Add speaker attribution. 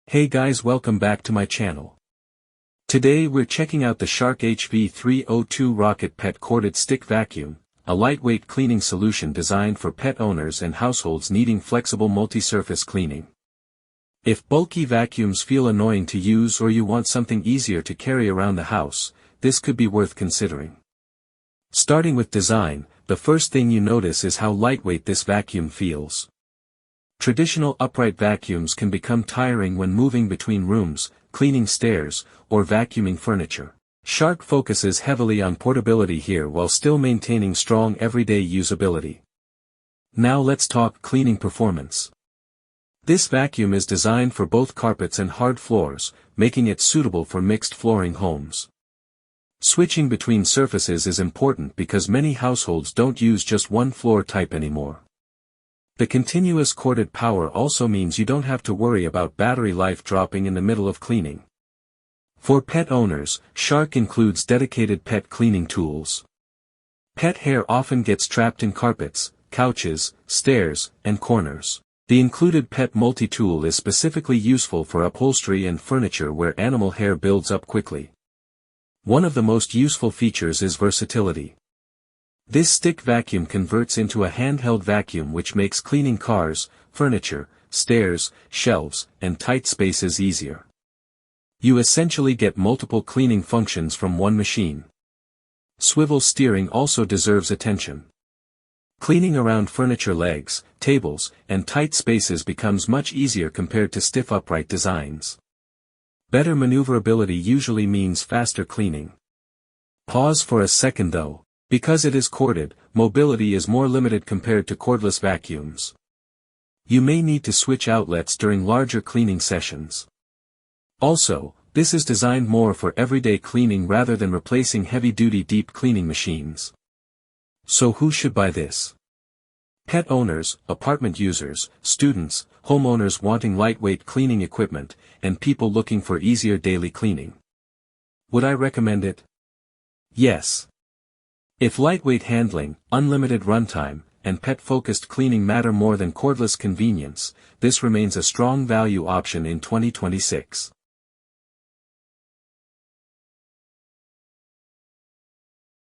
Speaker 1: Hey guys, welcome back to my channel. Today we're checking out the Shark HV302 Rocket Pet Corded Stick Vacuum, a lightweight cleaning solution designed for pet owners and households needing flexible multi-surface cleaning. If bulky vacuums feel annoying to use or you want something easier to carry around the house, this could be worth considering. Starting with design, the first thing you notice is how lightweight this vacuum feels. Traditional upright vacuums can become tiring when moving between rooms, cleaning stairs, or vacuuming furniture. Shark focuses heavily on portability here while still maintaining strong everyday usability. Now let's talk cleaning performance. This vacuum is designed for both carpets and hard floors, making it suitable for mixed flooring homes. Switching between surfaces is important because many households don't use just one floor type anymore. The continuous corded power also means you don't have to worry about battery life dropping in the middle of cleaning. For pet owners, Shark includes dedicated pet cleaning tools. Pet hair often gets trapped in carpets, couches, stairs, and corners. The included pet multi-tool is specifically useful for upholstery and furniture where animal hair builds up quickly. One of the most useful features is versatility. This stick vacuum converts into a handheld vacuum which makes cleaning cars, furniture, stairs, shelves, and tight spaces easier. You essentially get multiple cleaning functions from one machine. Swivel steering also deserves attention. Cleaning around furniture legs, tables, and tight spaces becomes much easier compared to stiff upright designs. Better maneuverability usually means faster cleaning. Pause for a second though. Because it is corded, mobility is more limited compared to cordless vacuums. You may need to switch outlets during larger cleaning sessions. Also, this is designed more for everyday cleaning rather than replacing heavy-duty deep cleaning machines. So who should buy this? Pet owners, apartment users, students, homeowners wanting lightweight cleaning equipment, and people looking for easier daily cleaning. Would I recommend it? Yes. If lightweight handling, unlimited runtime, and pet-focused cleaning matter more than cordless convenience, this remains a strong value option in 2026.